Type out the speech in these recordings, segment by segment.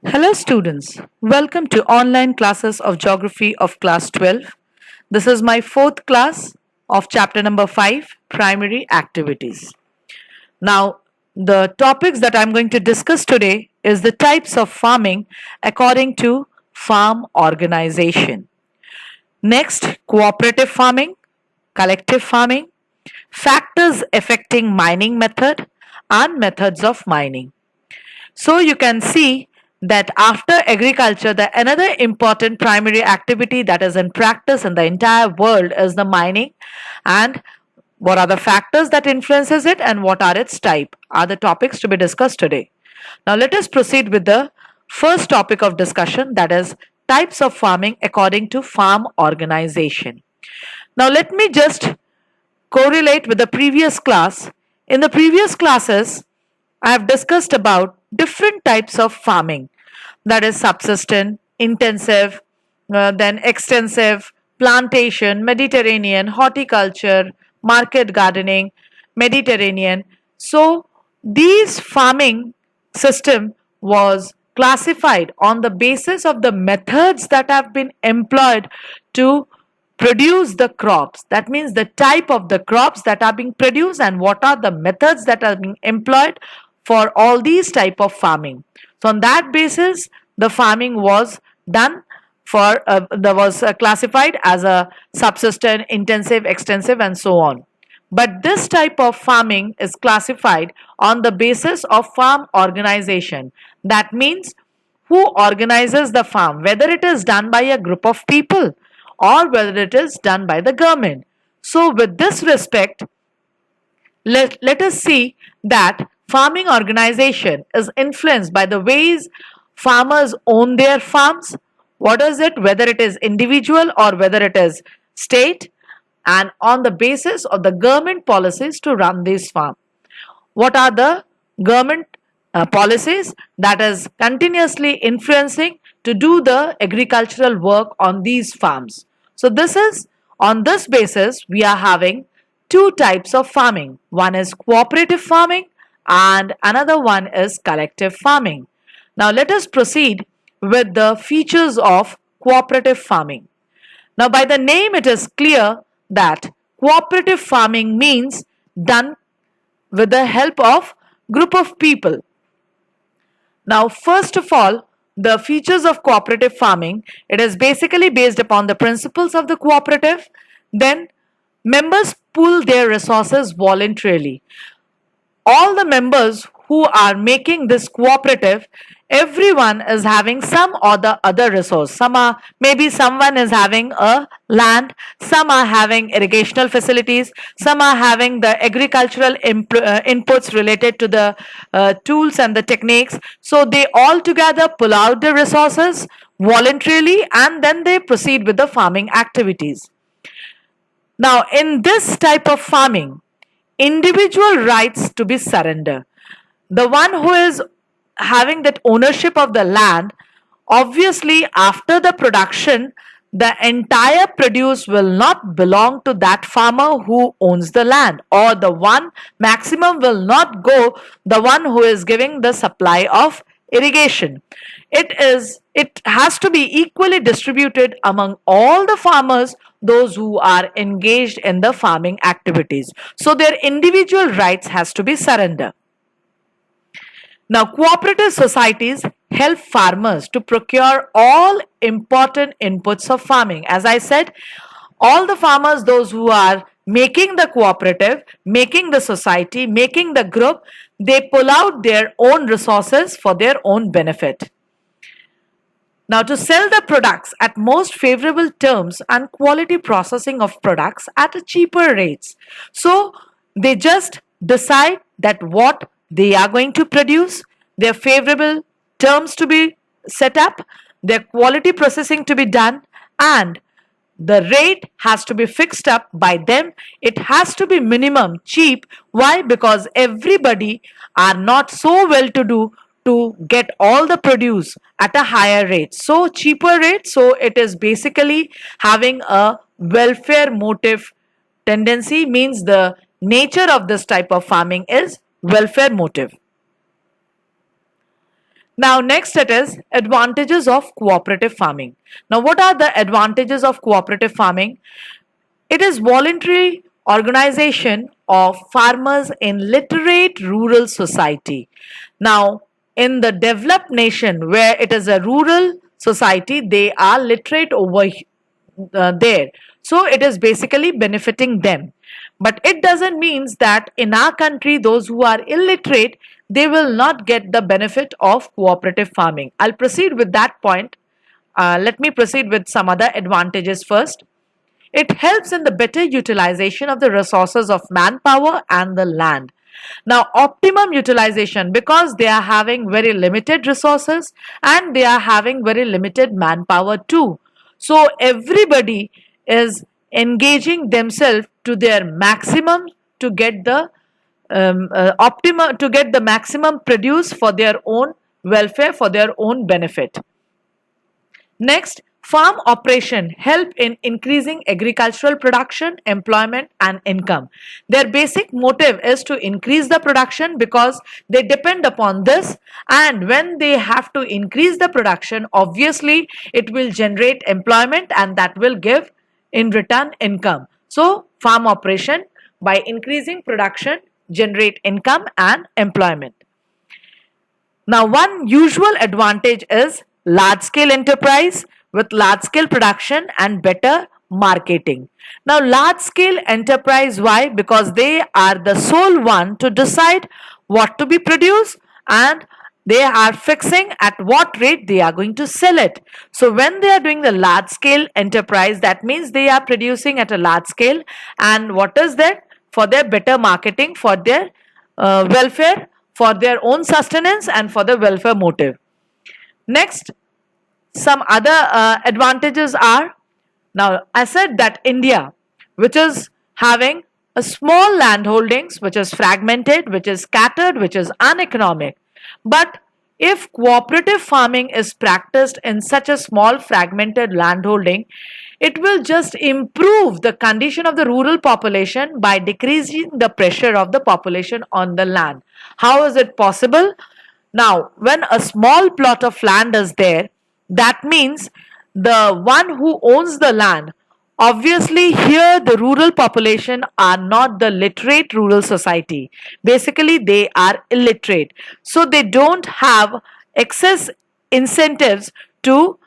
Hello students, welcome to online classes of Geography of class 12. This is my fourth class of chapter number 5, Primary Activities. Now, the topics that I'm going to discuss today is the types of farming according to farm organization. Next, cooperative farming, collective farming, factors affecting mining method and methods of mining. So you can see that after agriculture, the another important primary activity that is in practice in the entire world is the mining, and what are the factors that influences it and what are its type are the topics to be discussed today. Now let us proceed with the first topic of discussion, that is types of farming according to farm organization. Now let me just correlate with the previous class. In the previous classes, I have discussed about different types of farming, that is subsistent, intensive, then extensive, plantation, Mediterranean, horticulture, market gardening, Mediterranean. So these farming system was classified on the basis of the methods that have been employed to produce the crops. That means the type of the crops that are being produced and what are the methods that are being employed for all these type of farming. So on that basis, the farming was done for that was classified as a subsistent, intensive, extensive, and so on. But this type of farming is classified on the basis of farm organization. That means who organizes the farm, whether it is done by a group of people or whether it is done by the government. So with this respect, let us see that farming organization is influenced by the ways farmers own their farms. What is it? Whether it is individual or whether it is state, and on the basis of the government policies to run this farm. What are the government policies that is continuously influencing to do the agricultural work on these farms? So this is on this basis we are having two types of farming. One is cooperative farming and another one is collective farming. Now let us proceed with the features of cooperative farming. Now by the name it is clear that cooperative farming means done with the help of group of people. Now first of all, the features of cooperative farming, it is basically based upon the principles of the cooperative. Then members pool their resources voluntarily. All the members who are making this cooperative, everyone is having some or the other resource. Some are, maybe someone is having a land, some are having irrigational facilities, some are having the agricultural inputs related to the tools and the techniques. So they all together pull out the resources voluntarily and then they proceed with the farming activities. Now in this type of farming, individual rights to be surrendered. The one who is having that ownership of the land, obviously after the production, the entire produce will not belong to that farmer who owns the land, or the one maximum will not go the one who is giving the supply of irrigation. It has to be equally distributed among all the farmers, those who are engaged in the farming activities. So their individual rights has to be surrendered. Now, cooperative societies help farmers to procure all important inputs of farming. As I said, all the farmers, those who are making the cooperative, making the society, making the group, they pull out their own resources for their own benefit. Now, to sell the products at most favorable terms and quality processing of products at a cheaper rates. So, they just decide that what they are going to produce, their favorable terms to be set up, their quality processing to be done, and the rate has to be fixed up by them. It has to be minimum cheap. Why? Because everybody are not so well to do to get all the produce at a higher rate. So cheaper rate. So it is basically having a welfare motive tendency, means the nature of this type of farming is welfare motive. Now, next it is advantages of cooperative farming. Now, what are the advantages of cooperative farming? It is voluntary organization of farmers in literate rural society. Now, in the developed nation where it is a rural society, they are literate over there. So it is basically benefiting them. But it doesn't mean that in our country, those who are illiterate, they will not get the benefit of cooperative farming. I'll proceed with that point. Let me proceed with some other advantages first. It helps in the better utilization of the resources of manpower and the land. Now, optimum utilization, because they are having very limited resources and they are having very limited manpower too. So, everybody is engaging themselves to their maximum to get the optimum, to get the maximum produce for their own welfare, for their own benefit. Next, farm operation help in increasing agricultural production, employment and income. Their basic motive is to increase the production because they depend upon this, and when they have to increase the production, obviously it will generate employment and that will give in return income. So, farm operation by increasing production generate income and employment. Now, one usual advantage is large scale enterprise with large scale production and better marketing. Now, large scale enterprise, why? Because they are the sole one to decide what to be produced and they are fixing at what rate they are going to sell it. So, when they are doing the large scale enterprise, that means they are producing at a large scale, and what is that? For their better marketing, for their welfare, for their own sustenance and for the welfare motive. Next, some other advantages are, now I said that India, which is having a small land holdings, which is fragmented, which is scattered, which is uneconomic. But if cooperative farming is practiced in such a small fragmented landholding, it will just improve the condition of the rural population by decreasing the pressure of the population on the land. How is it possible? Now, when a small plot of land is there, that means the one who owns the land, obviously here the rural population are not the literate rural society. Basically, they are illiterate. So they don't have excess incentives to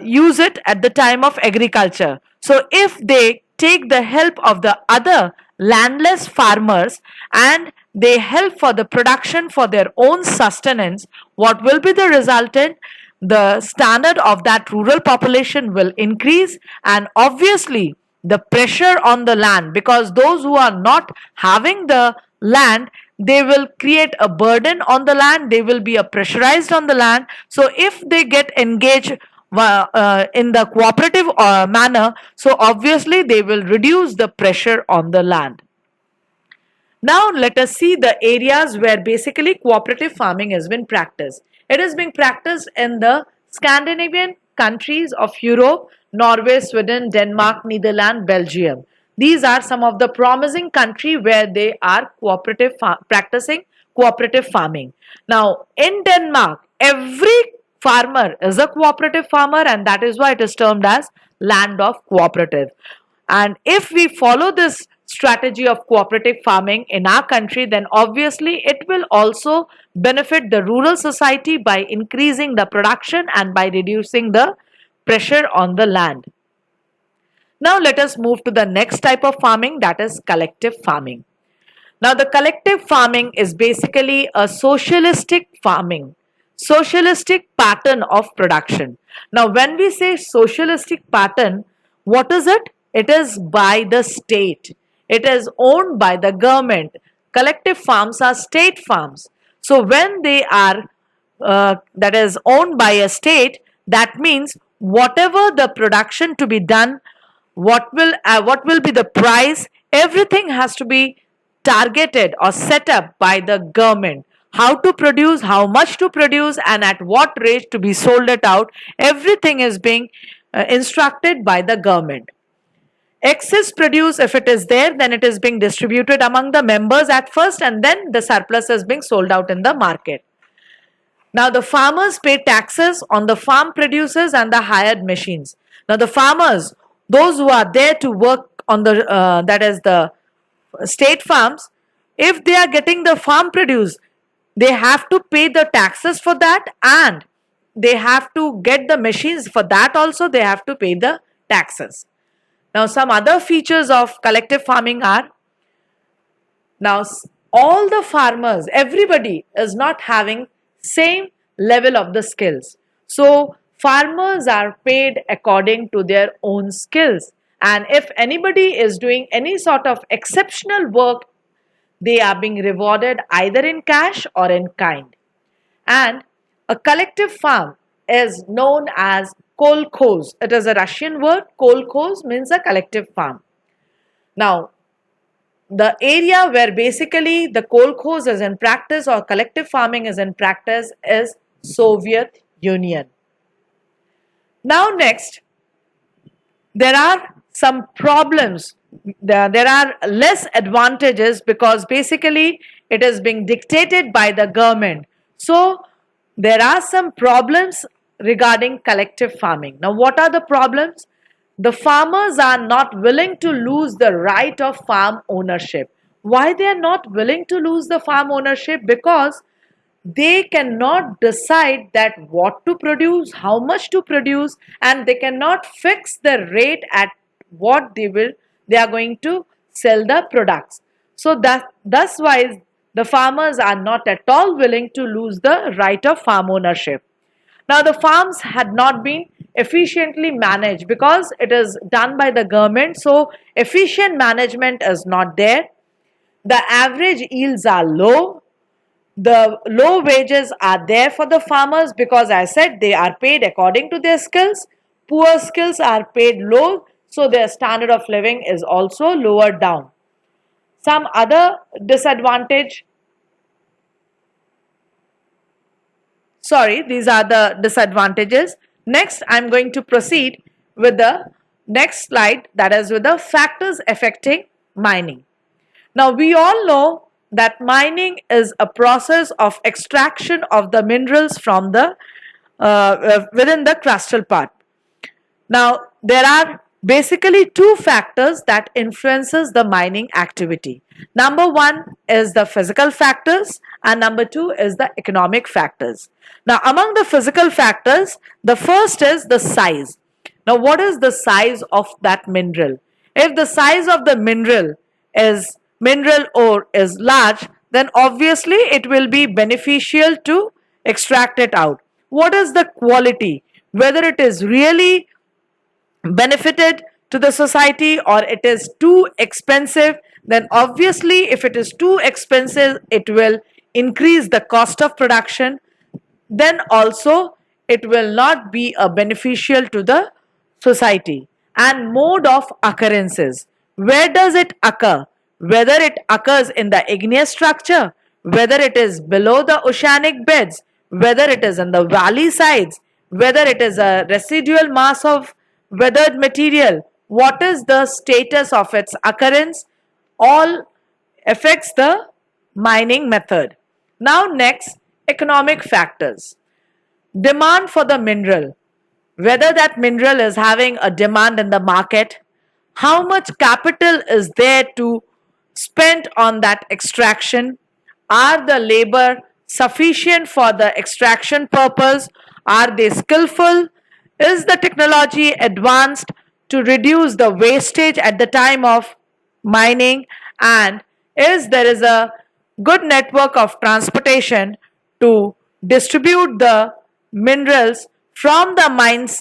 use it at the time of agriculture. So if they take the help of the other landless farmers and they help for the production for their own sustenance, what will be the resultant? The standard of that rural population will increase, and obviously the pressure on the land, because those who are not having the land, they will create a burden on the land, they will be pressurized on the land. So if they get engaged in the cooperative manner, so obviously they will reduce the pressure on the land. Now let us see the areas where basically cooperative farming has been practiced. It is being practiced in the Scandinavian countries of Europe, Norway, Sweden, Denmark, Netherlands, Belgium. These are some of the promising countries where they are practicing cooperative farming. Now in Denmark, every farmer is a cooperative farmer, and that is why it is termed as land of cooperative. And if we follow this strategy of cooperative farming in our country, then obviously it will also benefit the rural society by increasing the production and by reducing the pressure on the land. Now let us move to the next type of farming, that is collective farming. Now the collective farming is basically a socialistic farming, socialistic pattern of production. Now when we say socialistic pattern, what is it? It is by the state. It is owned by the government. Collective farms are state farms. So when they are that is owned by a state, that means whatever the production to be done, what will be the price, everything has to be targeted or set up by the government. How to produce, how much to produce, and at what rate to be sold it out, everything is being instructed by the government. Excess produce, if it is there, then it is being distributed among the members at first, and then the surplus is being sold out in the market. Now the farmers pay taxes on the farm produces and the hired machines. Now the farmers, those who are there to work on the that is the state farms, if they are getting the farm produce, they have to pay the taxes for that, and they have to get the machines for that also, they have to pay the taxes. Now some other features of collective farming are, now all the farmers, everybody is not having same level of the skills. So farmers are paid according to their own skills, and if anybody is doing any sort of exceptional work, they are being rewarded either in cash or in kind. And a collective farm is known as kolkhoz. It is a Russian word. Kolkhoz means a collective farm. Now, the area where basically the kolkhoz is in practice or collective farming is in practice is Soviet Union. Now next, there are some problems. There are less advantages because basically it is being dictated by the government. So there are some problems regarding collective farming. Now what are the problems? The farmers are not willing to lose the right of farm ownership. Why they are not willing to lose the farm ownership? Because they cannot decide that what to produce, how much to produce, and they cannot fix the rate at what they are going to sell the products. So thus why the farmers are not at all willing to lose the right of farm ownership. Now the farms had not been efficiently managed because it is done by the government, so efficient management is not there. The average yields are low. The low wages are there for the farmers because I said they are paid according to their skills. Poor skills are paid low, so their standard of living is also lowered down. Some other disadvantage. Sorry, these are the disadvantages. Next, I'm going to proceed with the next slide, that is with the factors affecting mining. Now, we all know that mining is a process of extraction of the minerals from the within the crustal part. Now, there are basically two factors that influences the mining activity. Number one is the physical factors and number two is the economic factors. Now, among the physical factors, the first is the size. Now, what is the size of that mineral? If the size of the mineral ore is large, then obviously it will be beneficial to extract it out. What is the quality? Whether it is really benefited to the society or it is too expensive, then obviously if it is too expensive, it will increase the cost of production. Then also it will not be a beneficial to the society. And mode of occurrences. Where does it occur? Whether it occurs in the igneous structure, whether it is below the oceanic beds, whether it is in the valley sides, whether it is a residual mass of weathered material, what is the status of its occurrence, all affects the mining method. Now next, economic factors. Demand for the mineral. Whether that mineral is having a demand in the market, how much capital is there to spend on that extraction, are the labor sufficient for the extraction purpose, are they skillful, is the technology advanced to reduce the wastage at the time of mining, and is there is a good network of transportation to distribute the minerals from the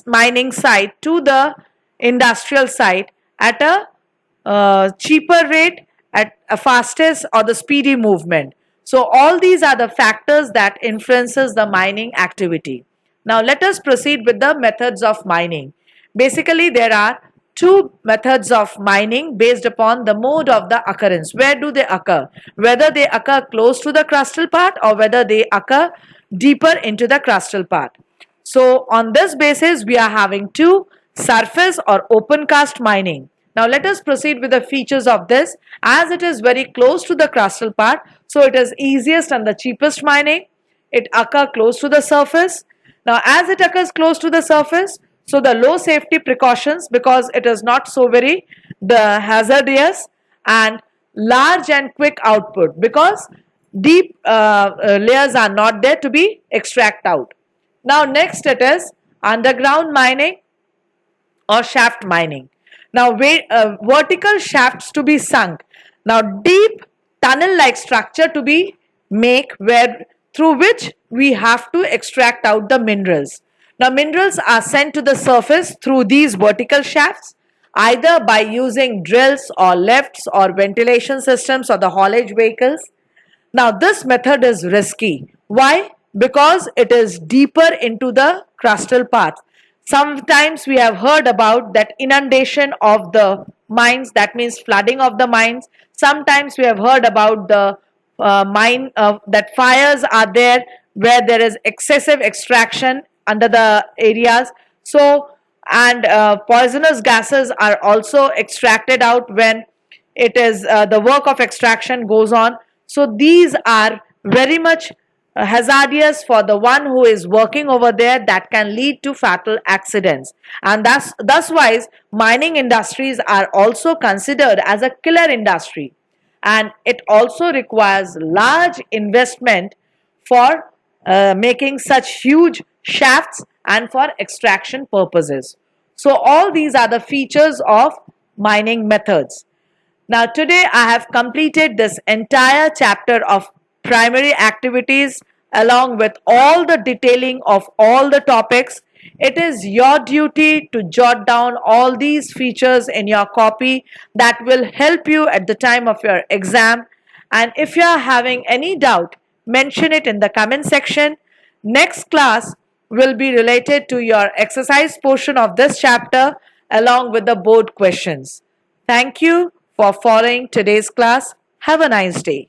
mining site to the industrial site at a cheaper rate, at a fastest or the speedy movement. So all these are the factors that influences the mining activity. Now let us proceed with the methods of mining. Basically there are two methods of mining based upon the mode of the occurrence. Where do they occur? Whether they occur close to the crustal part or whether they occur deeper into the crustal part. So on this basis we are having two, surface or open cast mining. Now let us proceed with the features of this. As it is very close to the crustal part, so it is easiest and the cheapest mining. it occur close to the surface. Now, as it occurs close to the surface, so the low safety precautions, because it is not so very the hazardous, and large and quick output, because deep layers are not there to be extract out. Now next it is underground mining or shaft mining. Now vertical shafts to be sunk. Now deep tunnel like structure to be make, where through which we have to extract out the minerals. Now minerals are sent to the surface through these vertical shafts, either by using drills or lifts or ventilation systems or the haulage vehicles. Now, this method is risky. Why? Because it is deeper into the crustal path. Sometimes we have heard about that inundation of the mines, that means flooding of the mines. Sometimes we have heard about the mine that fires are there where there is excessive extraction under the areas. So, and poisonous gases are also extracted out when it is the work of extraction goes on. So these are very much hazardous for the one who is working over there, that can lead to fatal accidents. And thus wise mining industries are also considered as a killer industry, and it also requires large investment for making such huge shafts and for extraction purposes. So all these are the features of mining methods. Now today I have completed this entire chapter of primary activities along with all the detailing of all the topics. It is your duty to jot down all these features in your copy that will help you at the time of your exam. And if you are having any doubt, mention it in the comment section. Next class will be related to your exercise portion of this chapter along with the board questions. Thank you for following today's class. Have a nice day.